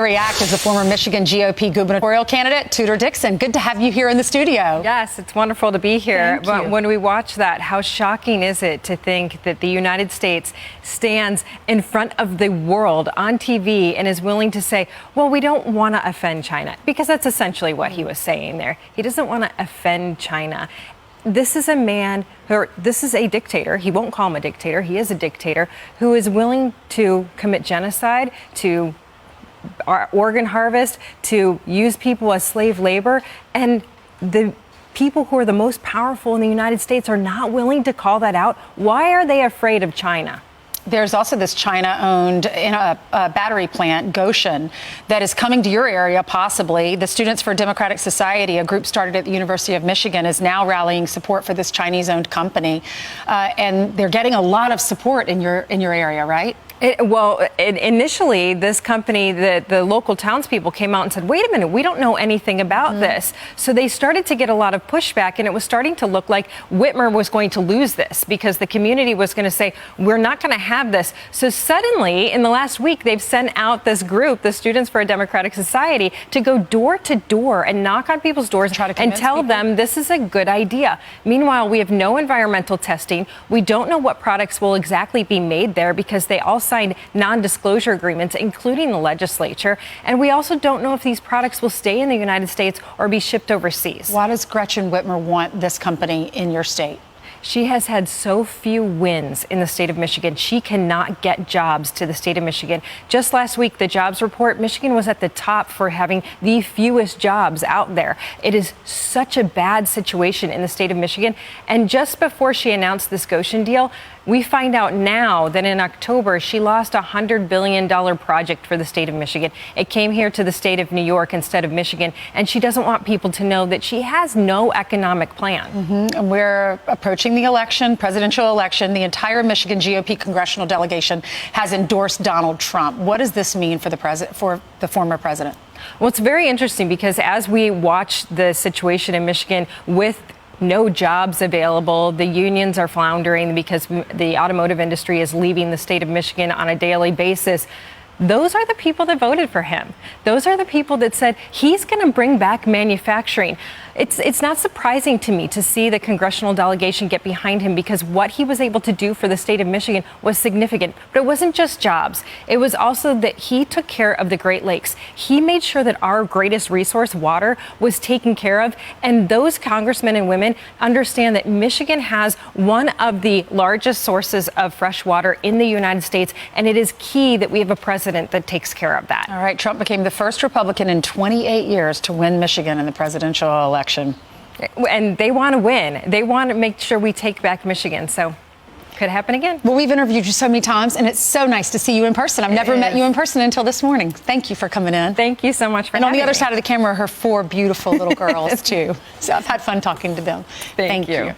React as the former Michigan GOP gubernatorial candidate, Tudor Dixon. Good to have you here in the studio. Yes, it's wonderful to be here. But when we watch that, how shocking is it to think that the United States stands in front of the world on TV and is willing to say, well, we don't want to offend China, because that's essentially what he was saying there. He doesn't want to offend China. This is a man, this is a dictator. He won't call him a dictator. He is a dictator who is willing to commit genocide, to organ harvest, to use people as slave labor. And the people who are the most powerful in the United States are not willing to call that out. Why are they afraid of China? There's also this China-owned battery plant, Goshen, that is coming to your area, possibly. The Students for Democratic Society, a group started at the University of Michigan, is now rallying support for this Chinese-owned company. And they're getting a lot of support in your area, right? Initially, this company, the local townspeople came out and said, wait a minute, we don't know anything about this. So they started to get a lot of pushback, and it was starting to look like Whitmer was going to lose this because the community was going to say, we're not going to have this. So suddenly, in the last week, they've sent out this group, the Students for a Democratic Society, to go door to door and knock on people's doors and tell them this is a good idea. Meanwhile, we have no environmental testing. We don't know what products will exactly be made there because they all signed non-disclosure agreements, including the legislature. And we also don't know if these products will stay in the United States or be shipped overseas. Why does Gretchen Whitmer want this company in your state? She has had so few wins in the state of Michigan. She cannot get jobs to the state of Michigan. Just last week, the jobs report, Michigan was at the top for having the fewest jobs out there. It is such a bad situation in the state of Michigan. And just before she announced this Goshen deal, we find out now that in October, she lost a $100 billion project for the state of Michigan. It came here to the state of New York instead of Michigan, and she doesn't want people to know that she has no economic plan. And we're approaching the election, presidential election. The entire Michigan GOP congressional delegation has endorsed Donald Trump. What does this mean for the former president? Well, it's very interesting because as we watch the situation in Michigan with no jobs available, the unions are floundering because the automotive industry is leaving the state of Michigan on a daily basis. Those are the people that voted for him. Those are the people that said he's going to bring back manufacturing. It's not surprising to me to see the congressional delegation get behind him because what he was able to do for the state of Michigan was significant. But it wasn't just jobs. It was also that he took care of the Great Lakes. He made sure that our greatest resource, water, was taken care of. And those congressmen and women understand that Michigan has one of the largest sources of fresh water in the United States. And it is key that we have a president that takes care of that. All right. Trump became the first Republican in 28 years to win Michigan in the presidential election. And they want to win. They want to make sure we take back Michigan. So could happen again. Well, we've interviewed you so many times, and it's so nice to see you in person. I've never met you in person until this morning. Thank you for coming in. Thank you so much for having me. And on the other side of the camera, her 4 beautiful little girls, too. So I've had fun talking to them. Thank you.